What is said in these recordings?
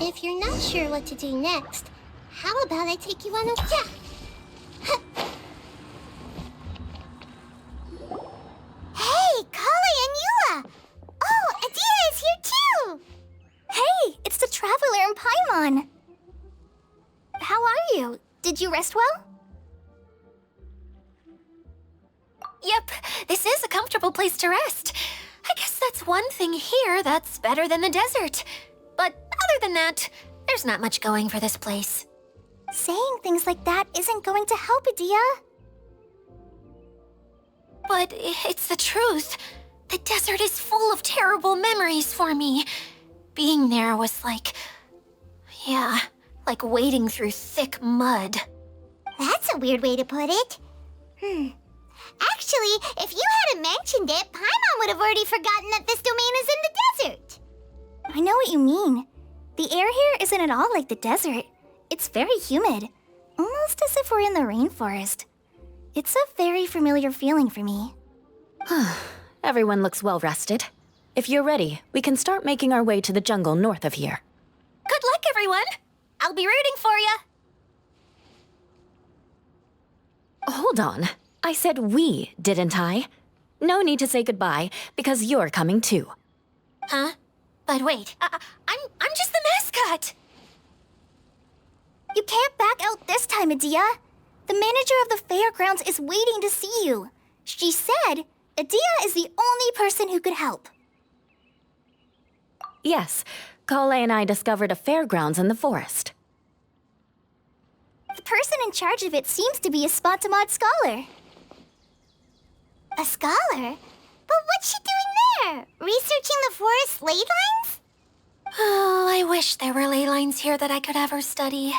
If you're not sure what to do next, how about I take you on a... Yeah! Hey, Kali and Eula! Oh, Adia is here too! Hey, it's the Traveler and Paimon. How are you? Did you rest well? Yep, this is a comfortable place to rest. I guess that's one thing here that's better than the desert. But other than that, there's not much going for this place. Saying things like that isn't going to help, Adia. But it's the truth. The desert is full of terrible memories for me. Being there was like... yeah, like wading through thick mud. That's a weird way to put it. Actually, if you hadn't mentioned it, Paimon would have already forgotten that this domain is in the desert. I know what you mean. The air here isn't at all like the desert. It's very humid, almost as if we're in the rainforest. It's a very familiar feeling for me. Everyone looks well rested. If you're ready, we can start making our way to the jungle north of here. Good luck, everyone! I'll be rooting for you! Hold on. I said we, didn't I? No need to say goodbye, because you're coming too. Huh? But wait, I'm just the mascot! You can't back out this time, Adia. The manager of the fairgrounds is waiting to see you. She said Adia is the only person who could help. Yes, Kale and I discovered a fairgrounds in the forest. The person in charge of it seems to be a Spontamod scholar. A scholar? But what's she doing there? Researching the forest ley lines? Oh, I wish there were ley lines here that I could ever study.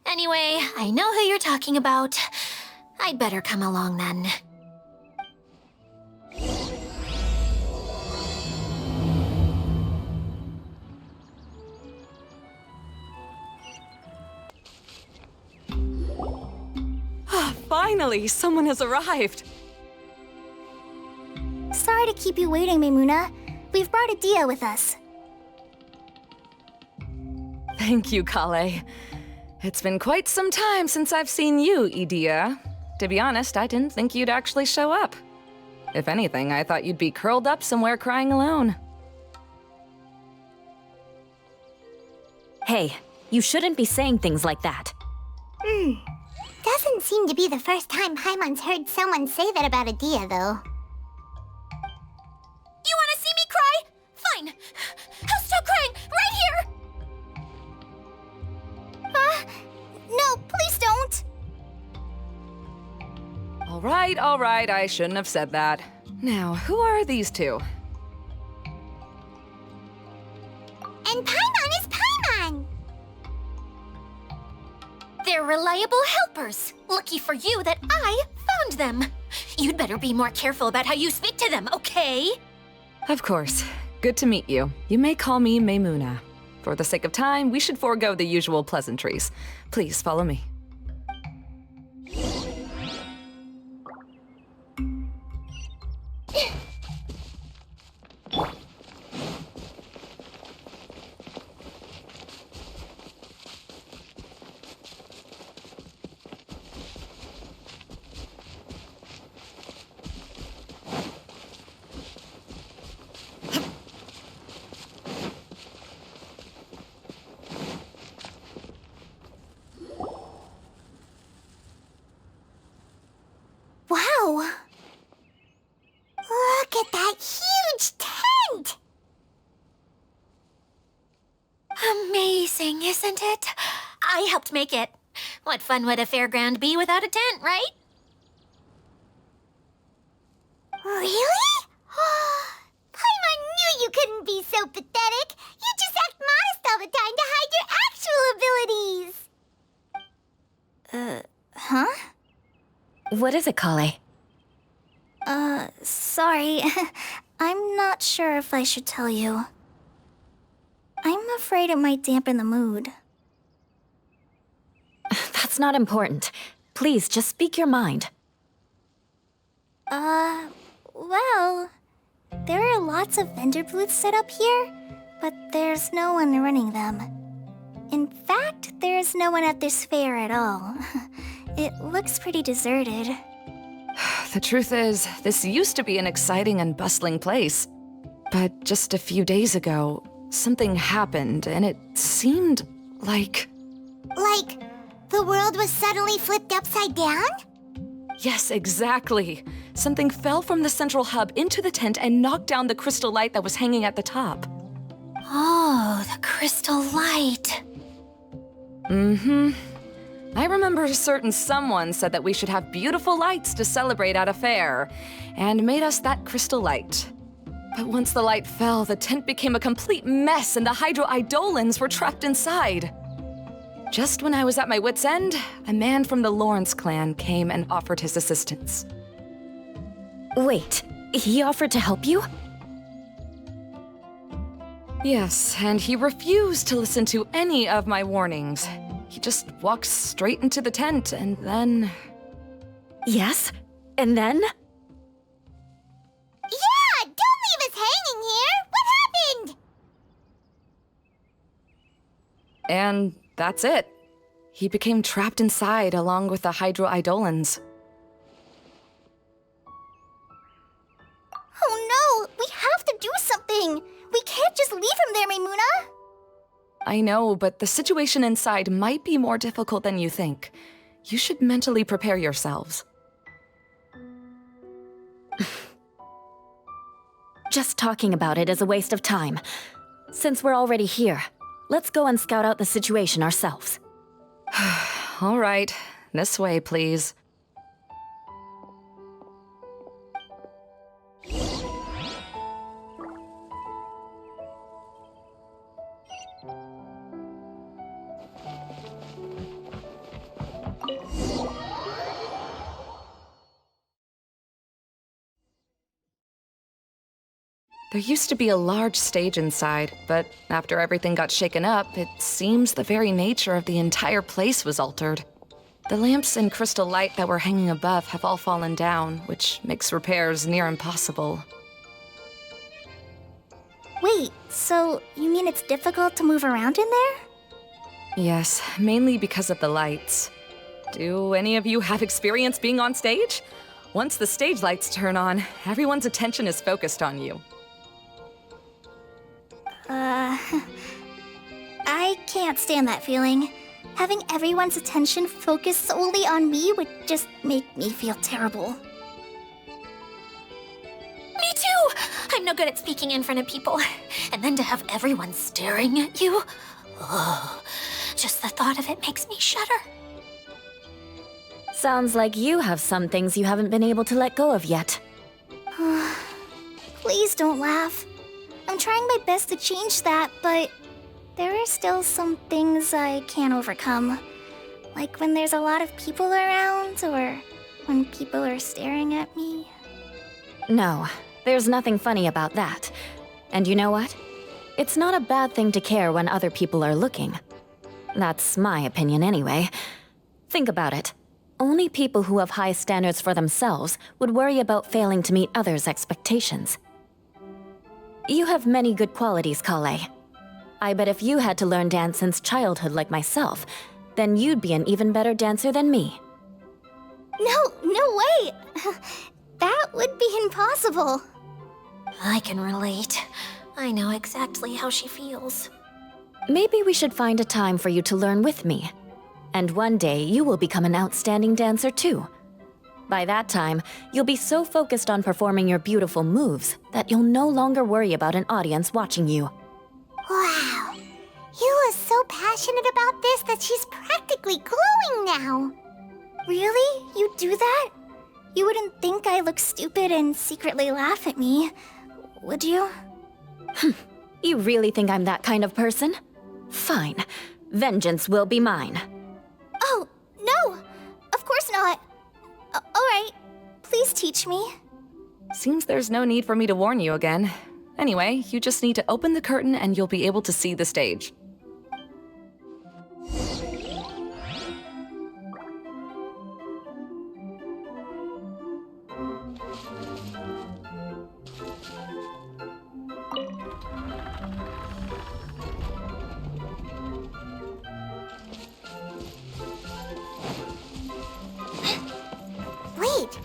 Anyway, I know who you're talking about. I'd better come along then. Finally, someone has arrived. Sorry to keep you waiting, Maimuna. We've brought Adia with us. Thank you, Kale. It's been quite some time since I've seen you, Adia. To be honest, I didn't think you'd actually show up. If anything, I thought you'd be curled up somewhere crying alone. Hey, you shouldn't be saying things like that. Doesn't seem to be the first time Paimon's heard someone say that about Adia, though. You want to see me cry? Fine. I'll stop crying right here! No, please don't! All right, I shouldn't have said that. Now, who are these two? And Paimon is Paimon! They're reliable helpers. Lucky for you that I found them. You'd better be more careful about how you speak to them, okay? Of course. Good to meet you. You may call me Maimuna. For the sake of time, we should forego the usual pleasantries. Please follow me. Wow! Look at that huge tent! Amazing, isn't it? I helped make it. What fun would a fairground be without a tent, right? Really? Paimon knew you couldn't be so pathetic. You just act modest all the time to hide your actual abilities. Huh? What is it, Kale? Sorry. I'm not sure if I should tell you. I'm afraid it might dampen the mood. That's not important. Please, just speak your mind. Well, there are lots of vendor booths set up here, but there's no one running them. In fact, there's no one at this fair at all. It looks pretty deserted. The truth is, this used to be an exciting and bustling place. But just a few days ago, something happened, and it seemed like... Like, the world was suddenly flipped upside down? Yes, exactly. Something fell from the central hub into the tent and knocked down the crystal light that was hanging at the top. Oh, the crystal light. Mm-hmm. I remember a certain someone said that we should have beautiful lights to celebrate at a fair, and made us that crystal light. But once the light fell, the tent became a complete mess and the Hydro-Eidolons were trapped inside. Just when I was at my wit's end, a man from the Lawrence clan came and offered his assistance. Wait, he offered to help you? Yes, and he refused to listen to any of my warnings. He just walked straight into the tent, and then... Yes? And then? Yeah! Don't leave us hanging here! What happened? And that's it. He became trapped inside along with the Hydro-Eidolons. Oh no! We have to do something! We can't just leave him there, Maimuna! I know, but the situation inside might be more difficult than you think. You should mentally prepare yourselves. Just talking about it is a waste of time. Since we're already here, let's go and scout out the situation ourselves. All right, this way, please. There used to be a large stage inside, but after everything got shaken up, it seems the very nature of the entire place was altered. The lamps and crystal light that were hanging above have all fallen down, which makes repairs near impossible. Wait, so you mean it's difficult to move around in there? Yes, mainly because of the lights. Do any of you have experience being on stage? Once the stage lights turn on, everyone's attention is focused on you. I can't stand that feeling. Having everyone's attention focused solely on me would just make me feel terrible. Me too! I'm no good at speaking in front of people. And then to have everyone staring at you? Oh, just the thought of it makes me shudder. Sounds like you have some things you haven't been able to let go of yet. Please don't laugh. I'm trying my best to change that, but there are still some things I can't overcome. Like when there's a lot of people around, or when people are staring at me. No, there's nothing funny about that. And you know what? It's not a bad thing to care when other people are looking. That's my opinion anyway. Think about it. Only people who have high standards for themselves would worry about failing to meet others' expectations. You have many good qualities, Kale. I bet if you had to learn dance since childhood like myself, then you'd be an even better dancer than me. No way! That would be impossible. I can relate. I know exactly how she feels. Maybe we should find a time for you to learn with me. And one day, you will become an outstanding dancer too. By that time, you'll be so focused on performing your beautiful moves that you'll no longer worry about an audience watching you. Wow. You are so passionate about this that she's practically glowing now. Really? You do that? You wouldn't think I look stupid and secretly laugh at me, would you? You really think I'm that kind of person? Fine. Vengeance will be mine. Oh, no! Of course not. Alright, please teach me. Seems there's no need for me to warn you again. Anyway, you just need to open the curtain and you'll be able to see the stage.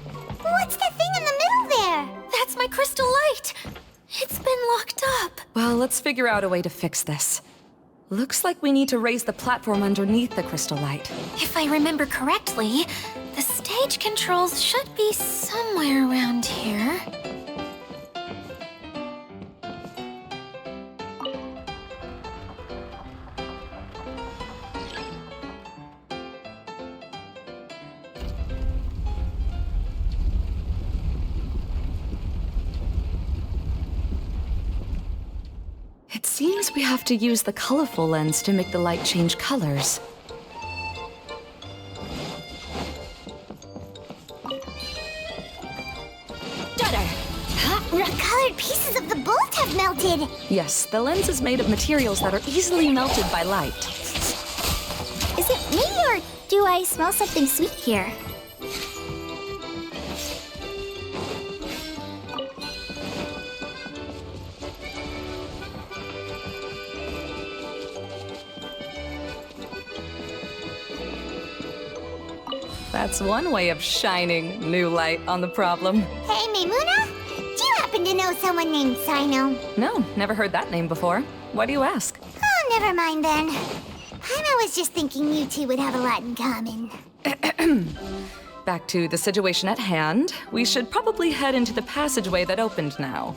What's the thing in the middle there? That's my crystal light. It's been locked up. Well, let's figure out a way to fix this. Looks like we need to raise the platform underneath the crystal light. If I remember correctly, the stage controls should be somewhere around here. It seems we have to use the colorful lens to make the light change colors. The colored pieces of the bolt have melted. Yes, the lens is made of materials that are easily melted by light. Is it me or do I smell something sweet here? That's one way of shining new light on the problem. Hey, Maimuna, do you happen to know someone named Sino? No, never heard that name before. Why do you ask? Oh, never mind then. I was just thinking you two would have a lot in common. Back to the situation at hand. We should probably head into the passageway that opened now.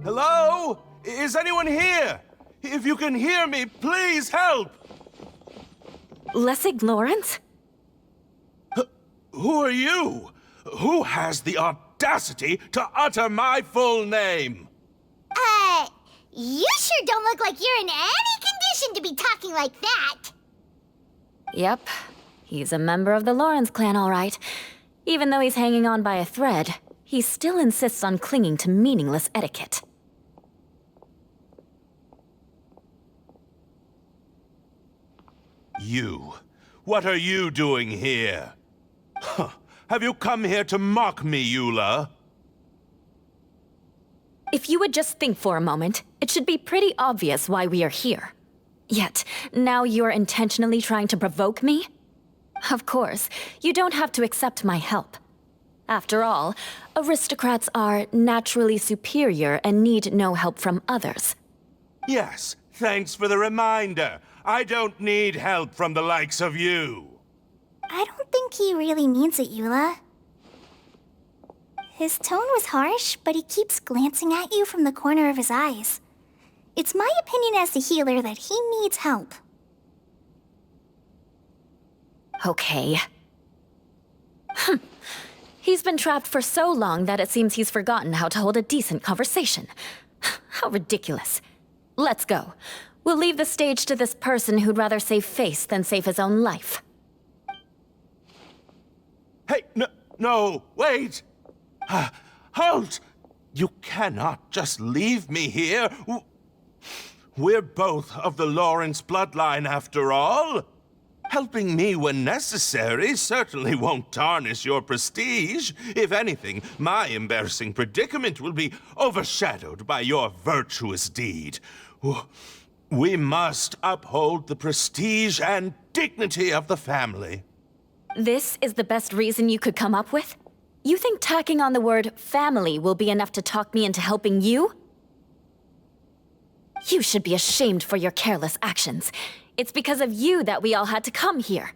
Hello? Is anyone here? If you can hear me, please help! Lessig Lawrence? Who are you? Who has the audacity to utter my full name? You sure don't look like you're in any condition to be talking like that. Yep. He's a member of the Lawrence clan, all right. Even though he's hanging on by a thread, he still insists on clinging to meaningless etiquette. You. What are you doing here? Huh. Have you come here to mock me, Eula? If you would just think for a moment, it should be pretty obvious why we are here. Yet, now you're intentionally trying to provoke me? Of course, you don't have to accept my help. After all, aristocrats are naturally superior and need no help from others. Yes, thanks for the reminder. I don't need help from the likes of you. I don't think he really means it, Eula. His tone was harsh, but he keeps glancing at you from the corner of his eyes. It's my opinion as the healer that he needs help. Okay. He's been trapped for so long that it seems he's forgotten how to hold a decent conversation. How ridiculous. Let's go. We'll leave the stage to this person who'd rather save face than save his own life. Hey, no, wait! Halt! You cannot just leave me here. We're both of the Lawrence bloodline, after all. Helping me when necessary certainly won't tarnish your prestige. If anything, my embarrassing predicament will be overshadowed by your virtuous deed. We must uphold the prestige and dignity of the family. This is the best reason you could come up with? You think tacking on the word family will be enough to talk me into helping you? You should be ashamed for your careless actions. It's because of you that we all had to come here.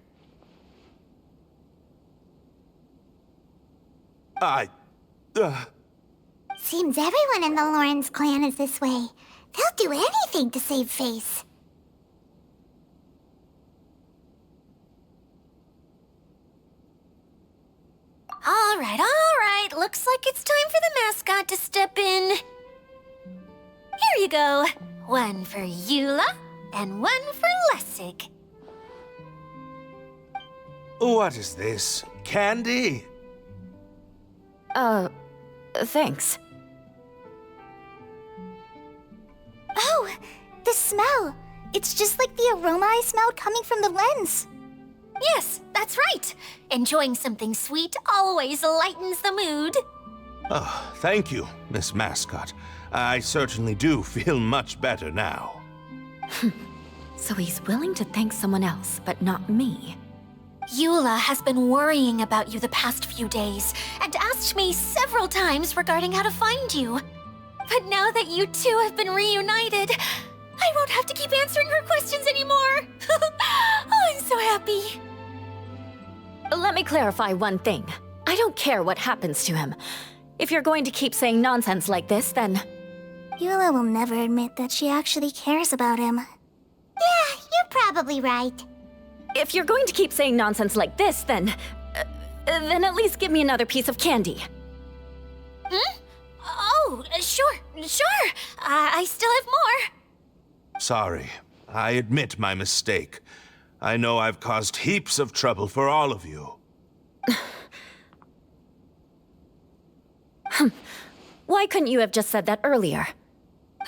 Seems everyone in the Lawrence clan is this way. They'll do anything to save face. All right. Looks like it's time for the mascot to step in. Here you go. One for Eula, and one for Lessig. What is this? Candy? Thanks. Oh, the smell! It's just like the aroma I smelled coming from the lens. Yes, that's right. Enjoying something sweet always lightens the mood. Oh, thank you, Miss Mascot. I certainly do feel much better now. So he's willing to thank someone else, but not me. Eula has been worrying about you the past few days and asked me several times regarding how to find you. But now that you two have been reunited, I won't have to keep answering her questions anymore. Oh, I'm so happy. Let me clarify one thing. I don't care what happens to him. If you're going to keep saying nonsense like this, then... Eula will never admit that she actually cares about him. Yeah, you're probably right. If you're going to keep saying nonsense like this, then at least give me another piece of candy. Hmm? Oh, sure. I still have more. Sorry. I admit my mistake. I know I've caused heaps of trouble for all of you. Why couldn't you have just said that earlier?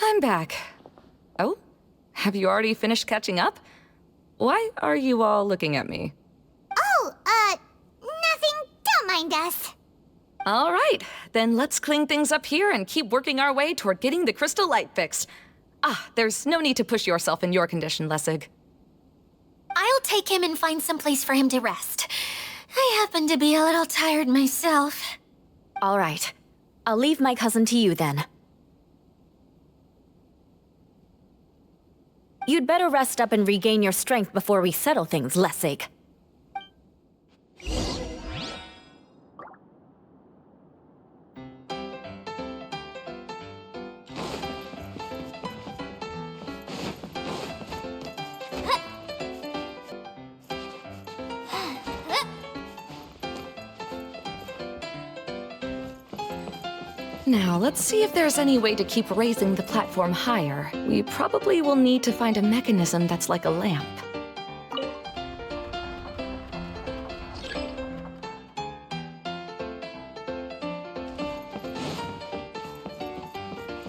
I'm back. Oh? Have you already finished catching up? Why are you all looking at me? Oh, nothing. Don't mind us. All right, then let's clean things up here and keep working our way toward getting the crystal light fixed. Ah, there's no need to push yourself in your condition, Lessig. I'll take him and find some place for him to rest. I happen to be a little tired myself. All right. I'll leave my cousin to you then. You'd better rest up and regain your strength before we settle things, Lessig. Now, let's see if there's any way to keep raising the platform higher. We probably will need to find a mechanism that's like a lamp.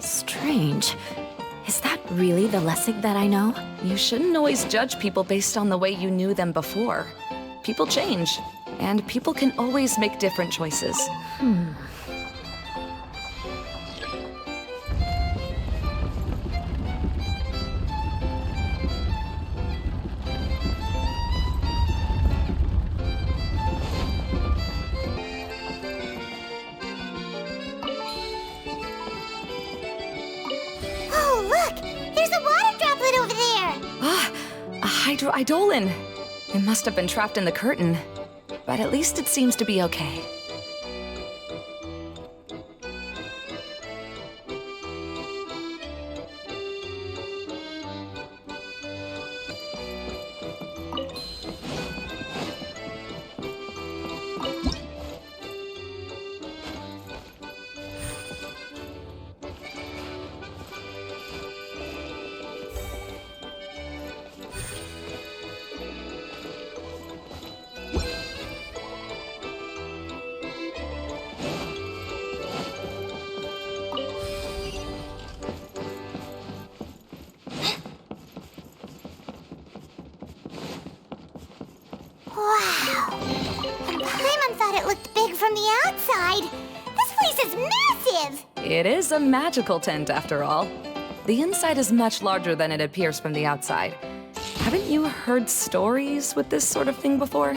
Strange. Is that really the Lessig that I know? You shouldn't always judge people based on the way you knew them before. People change, and people can always make different choices. Oh, look! There's a water droplet over there! Ah, a hydroidolin. It must have been trapped in the curtain, but at least it seems to be okay. Wow! Paimon thought it looked big from the outside. This place is massive! It is a magical tent, after all. The inside is much larger than it appears from the outside. Haven't you heard stories with this sort of thing before?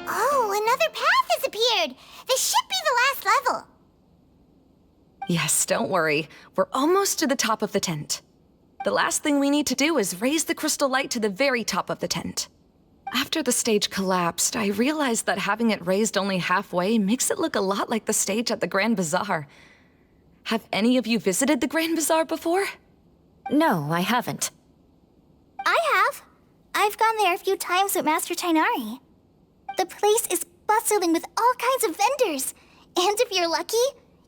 Oh, another path has appeared! This should be the last level. Yes, don't worry. We're almost to the top of the tent. The last thing we need to do is raise the crystal light to the very top of the tent. After the stage collapsed, I realized that having it raised only halfway makes it look a lot like the stage at the Grand Bazaar. Have any of you visited the Grand Bazaar before? No, I haven't. I have. I've gone there a few times with Master Tainari. The place is bustling with all kinds of vendors. And if you're lucky,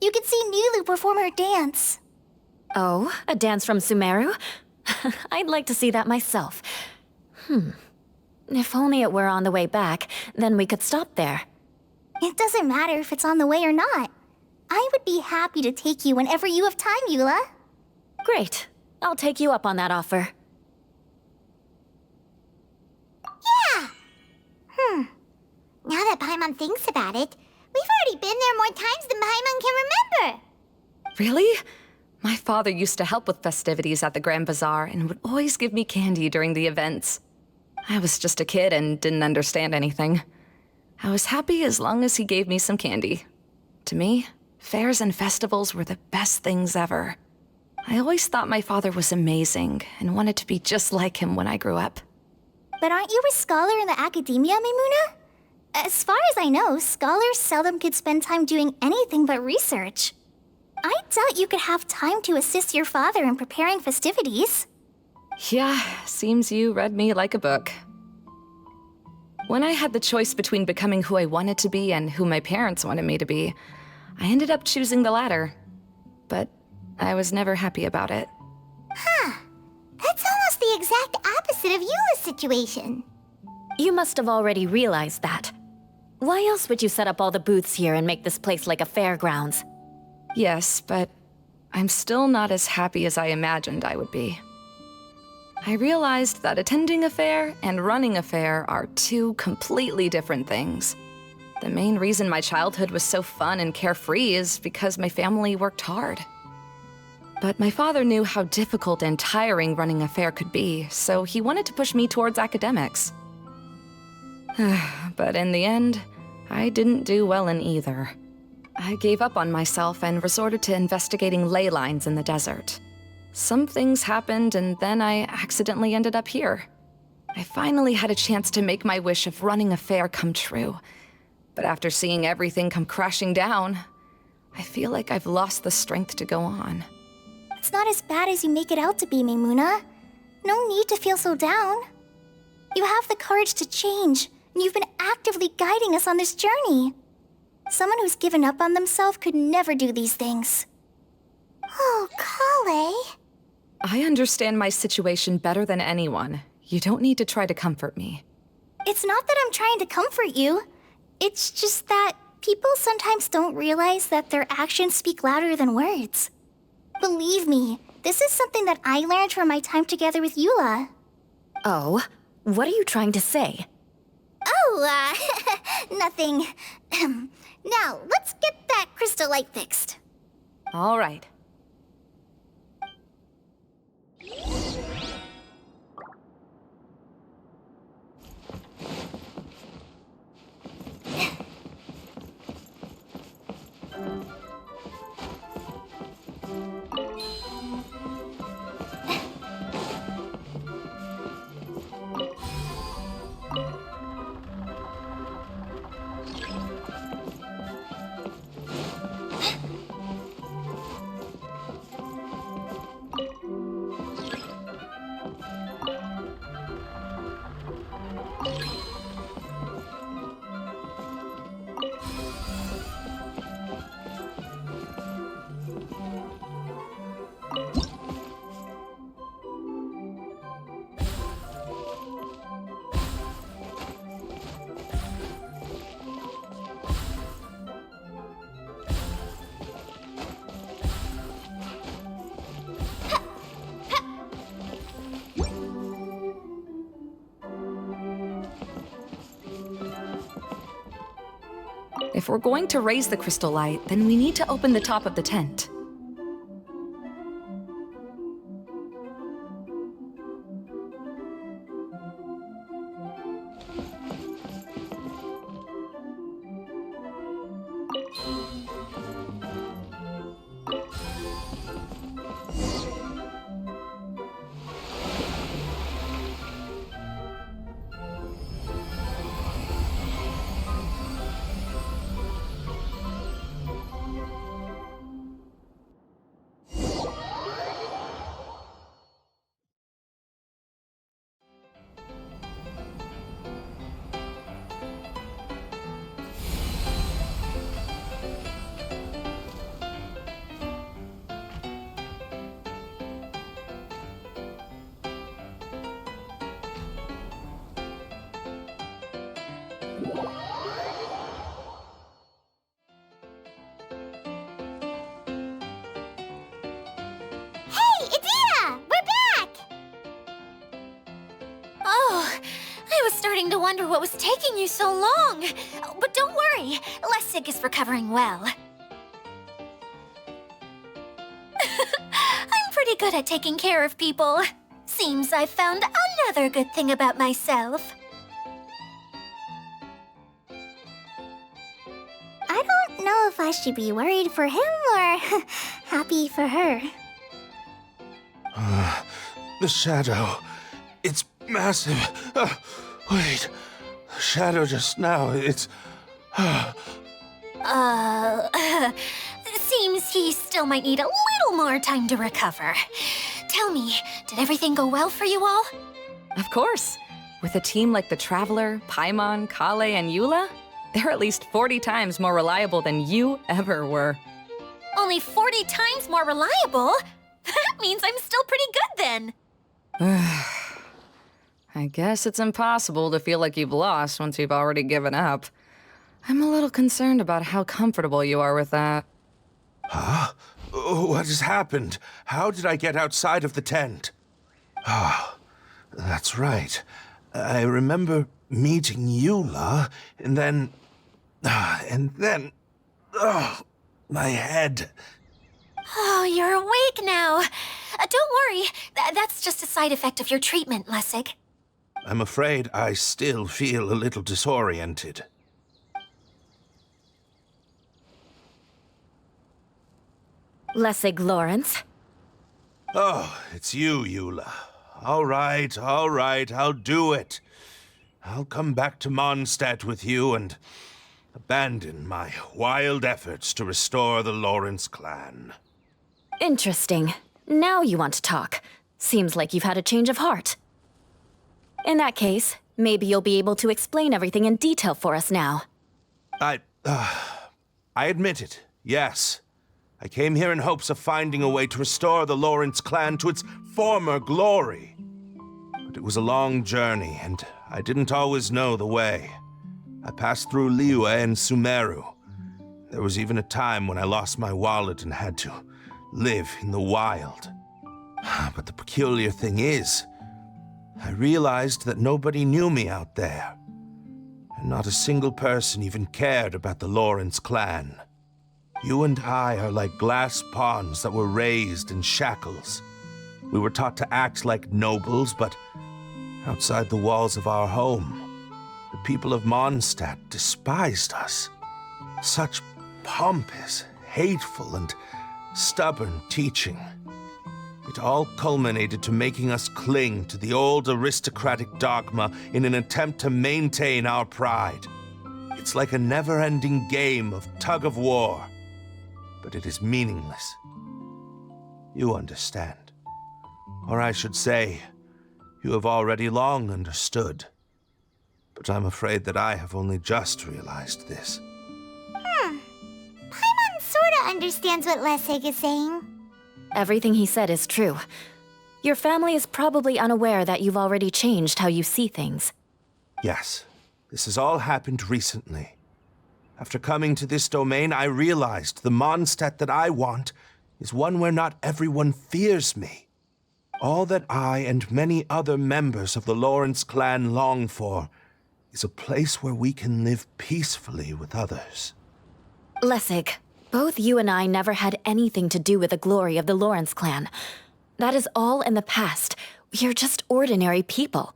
you can see Nulu perform her dance. Oh, a dance from Sumeru? I'd like to see that myself. If only it were on the way back, then we could stop there. It doesn't matter if it's on the way or not. I would be happy to take you whenever you have time, Eula. Great. I'll take you up on that offer. Yeah! Now that Paimon thinks about it, we've already been there more times than Paimon can remember. Really? My father used to help with festivities at the Grand Bazaar and would always give me candy during the events. I was just a kid and didn't understand anything. I was happy as long as he gave me some candy. To me, fairs and festivals were the best things ever. I always thought my father was amazing and wanted to be just like him when I grew up. But aren't you a scholar in the academia, Maimuna? As far as I know, scholars seldom could spend time doing anything but research. I doubt you could have time to assist your father in preparing festivities. Yeah, seems you read me like a book. When I had the choice between becoming who I wanted to be and who my parents wanted me to be, I ended up choosing the latter. But I was never happy about it. That's almost the exact opposite of Eula's situation. You must have already realized that. Why else would you set up all the booths here and make this place like a fairgrounds? Yes, but I'm still not as happy as I imagined I would be. I realized that attending a fair and running a fair are two completely different things. The main reason my childhood was so fun and carefree is because my family worked hard. But my father knew how difficult and tiring running a fair could be, so he wanted to push me towards academics. But in the end, I didn't do well in either. I gave up on myself and resorted to investigating ley lines in the desert. Some things happened, and then I accidentally ended up here. I finally had a chance to make my wish of running a fair come true. But after seeing everything come crashing down, I feel like I've lost the strength to go on. It's not as bad as you make it out to be, Maimuna. No need to feel so down. You have the courage to change, and you've been actively guiding us on this journey. Someone who's given up on themselves could never do these things. Oh, Kale. I understand my situation better than anyone. You don't need to try to comfort me. It's not that I'm trying to comfort you. It's just that people sometimes don't realize that their actions speak louder than words. Believe me, this is something that I learned from my time together with Eula. Oh, what are you trying to say? Oh, nothing. Now, let's get that crystal light fixed. All right. If we're going to raise the crystal light, then we need to open the top of the tent. Oh, I was starting to wonder what was taking you so long. But don't worry, Lessig is recovering well. I'm pretty good at taking care of people. Seems I've found another good thing about myself. I don't know if I should be worried for him or happy for her. The shadow. It's massive. Wait. The shadow just now, it's... Seems he still might need a little more time to recover. Tell me, did everything go well for you all? Of course. With a team like the Traveler, Paimon, Kale, and Eula, they're at least 40 times more reliable than you ever were. Only 40 times more reliable? That means I'm still pretty good then. I guess it's impossible to feel like you've lost once you've already given up. I'm a little concerned about how comfortable you are with that. Huh? What has happened? How did I get outside of the tent? Ah, that's right. I remember meeting Eula, and then... my head. Oh, you're awake now. Don't worry, that's just a side effect of your treatment, Lessig. I'm afraid I still feel a little disoriented. Lessig Lawrence. Oh, it's you, Eula. All right, I'll do it. I'll come back to Mondstadt with you and abandon my wild efforts to restore the Lawrence clan. Interesting. Now you want to talk. Seems like you've had a change of heart. In that case, maybe you'll be able to explain everything in detail for us now. I admit it, yes. I came here in hopes of finding a way to restore the Lawrence clan to its former glory. But it was a long journey, and I didn't always know the way. I passed through Liyue and Sumeru. There was even a time when I lost my wallet and had to live in the wild. But the peculiar thing is, I realized that nobody knew me out there. And not a single person even cared about the Lawrence clan. You and I are like glass pawns that were raised in shackles. We were taught to act like nobles, but outside the walls of our home, the people of Mondstadt despised us. Such pompous, hateful, and stubborn teaching. It all culminated to making us cling to the old aristocratic dogma in an attempt to maintain our pride. It's like a never-ending game of tug-of-war, but it is meaningless. You understand. Or I should say, you have already long understood. But I'm afraid that I have only just realized this. Paimon sorta understands what Lessig is saying. Everything he said is true. Your family is probably unaware that you've already changed how you see things. Yes, this has all happened recently. After coming to this domain, I realized the Mondstadt that I want is one where not everyone fears me. All that I and many other members of the Lawrence clan long for is a place where we can live peacefully with others. Lessig, both you and I never had anything to do with the glory of the Lawrence clan. That is all in the past. We are just ordinary people.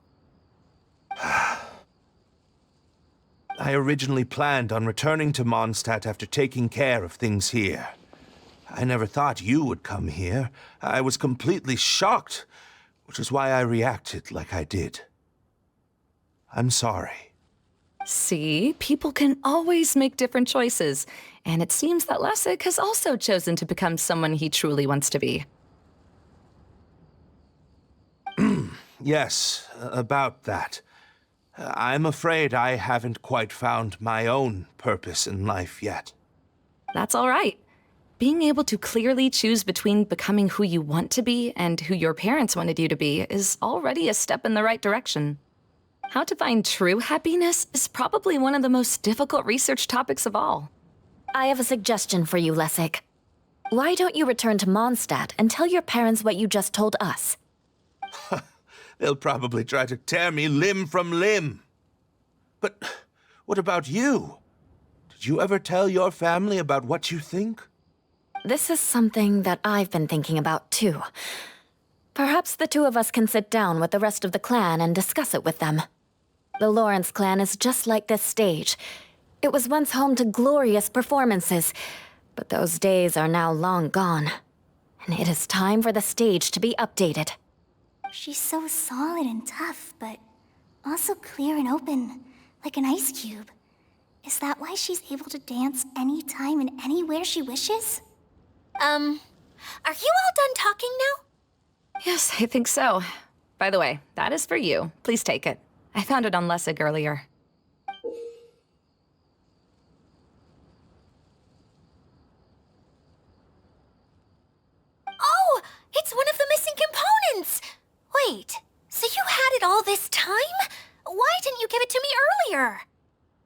I originally planned on returning to Mondstadt after taking care of things here. I never thought you would come here. I was completely shocked, which is why I reacted like I did. I'm sorry. See, people can always make different choices, and it seems that Lessig has also chosen to become someone he truly wants to be. Yes, about that. I'm afraid I haven't quite found my own purpose in life yet. That's all right. Being able to clearly choose between becoming who you want to be and who your parents wanted you to be is already a step in the right direction. How to find true happiness is probably one of the most difficult research topics of all. I have a suggestion for you, Lessig. Why don't you return to Mondstadt and tell your parents what you just told us? They'll probably try to tear me limb from limb. But what about you? Did you ever tell your family about what you think? This is something that I've been thinking about, too. Perhaps the two of us can sit down with the rest of the clan and discuss it with them. The Lawrence clan is just like this stage. It was once home to glorious performances, but those days are now long gone. And it is time for the stage to be updated. She's so solid and tough, but also clear and open, like an ice cube. Is that why she's able to dance anytime and anywhere she wishes? Are you all done talking now? Yes, I think so. By the way, that is for you. Please take it. I found it on Lessig earlier. Oh, it's one of the missing components! Wait, so you had it all this time? Why didn't you give it to me earlier?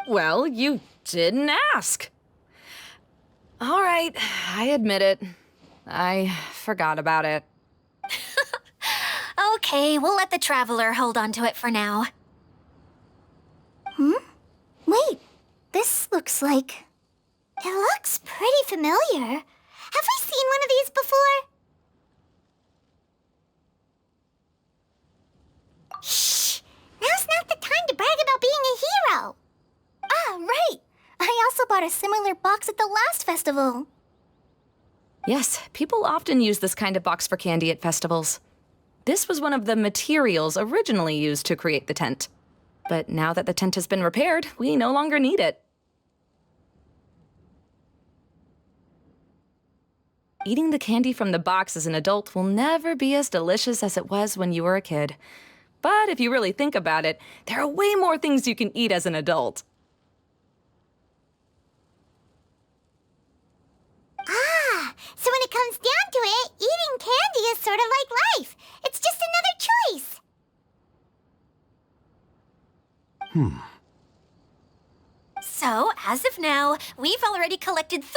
Well, you didn't ask. All right, I admit it. I forgot about it. Okay, we'll let the Traveler hold on to it for now. Wait, this looks like... It looks pretty familiar. Have we seen one of these before? Shh! Now's not the time to brag about being a hero. Ah, right! I also bought a similar box at the last festival. Yes, people often use this kind of box for candy at festivals. This was one of the materials originally used to create the tent. But now that the tent has been repaired, we no longer need it. Eating the candy from the box as an adult will never be as delicious as it was when you were a kid. But if you really think about it, there are way more things you can eat as an adult. So when it comes down to it, eating candy is sort of like life. It's just another choice. So, as of now, we've already collected 3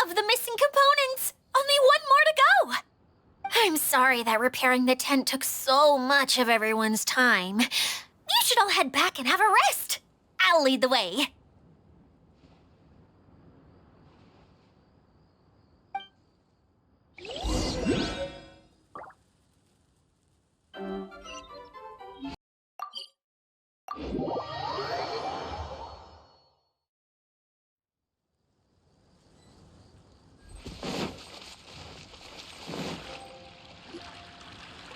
of the missing components. Only one more to go. I'm sorry that repairing the tent took so much of everyone's time. You should all head back and have a rest. I'll lead the way.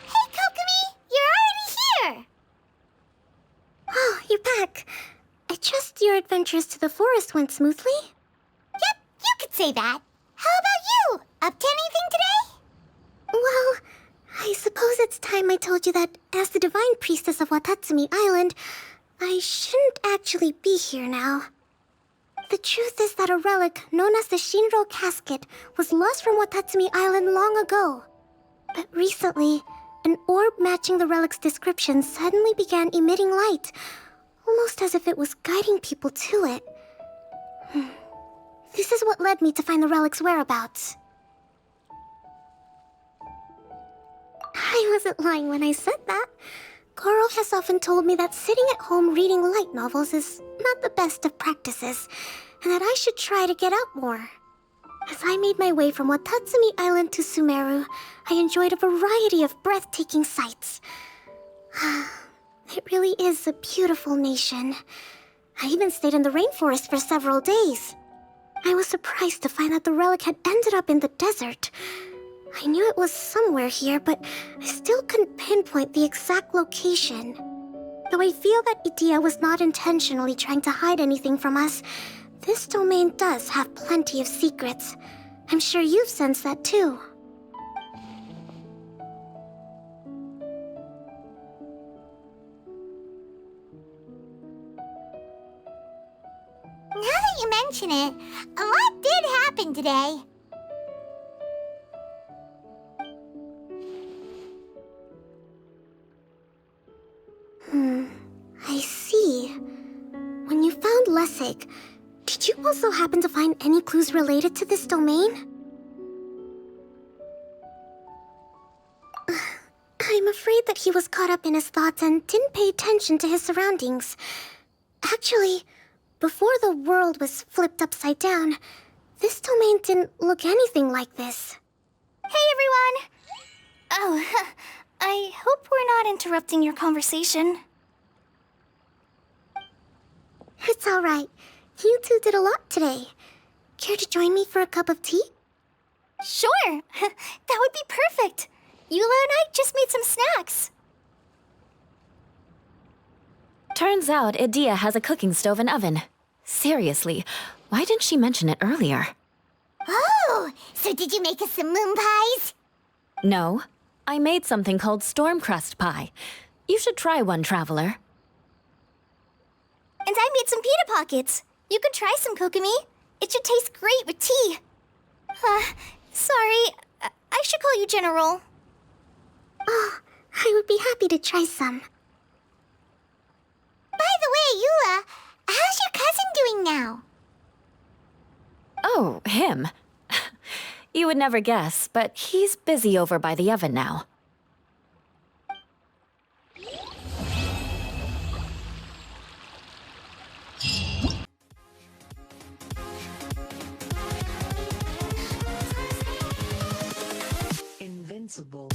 Hey, Kokomi! You're already here! Oh, you're back. I trust your adventures to the forest went smoothly? Yep, you could say that. How about you? Up to anything today? Well, I suppose it's time I told you that as the Divine Priestess of Watatsumi Island, I shouldn't actually be here now. The truth is that a relic known as the Shinro Casket was lost from Watatsumi Island long ago. But recently, an orb matching the relic's description suddenly began emitting light, almost as if it was guiding people to it. This is what led me to find the relic's whereabouts. I wasn't lying when I said that. Goro has often told me that sitting at home reading light novels is not the best of practices, and that I should try to get out more. As I made my way from Watatsumi Island to Sumeru, I enjoyed a variety of breathtaking sights. It really is a beautiful nation. I even stayed in the rainforest for several days. I was surprised to find that the relic had ended up in the desert. I knew it was somewhere here, but I still couldn't pinpoint the exact location. Though I feel that Idia was not intentionally trying to hide anything from us, this domain does have plenty of secrets. I'm sure you've sensed that too. Now that you mention it, a lot did happen today. I see. When you found Lessig, did you also happen to find any clues related to this domain? I'm afraid that he was caught up in his thoughts and didn't pay attention to his surroundings. Actually, before the world was flipped upside down, this domain didn't look anything like this. Hey, everyone! Oh, I hope we're not interrupting your conversation. It's alright. You two did a lot today. Care to join me for a cup of tea? Sure! That would be perfect! Eula and I just made some snacks. Turns out Idea has a cooking stove and oven. Seriously, why didn't she mention it earlier? Oh, so did you make us some moon pies? No, I made something called storm crust pie. You should try one, Traveler. And I made some pita pockets. You could try some, Kokomi. It should taste great with tea. Sorry, I should call you General. Oh, I would be happy to try some. By the way, Eula, how's your cousin doing now? Oh, him. You would never guess, but he's busy over by the oven now. Invincible.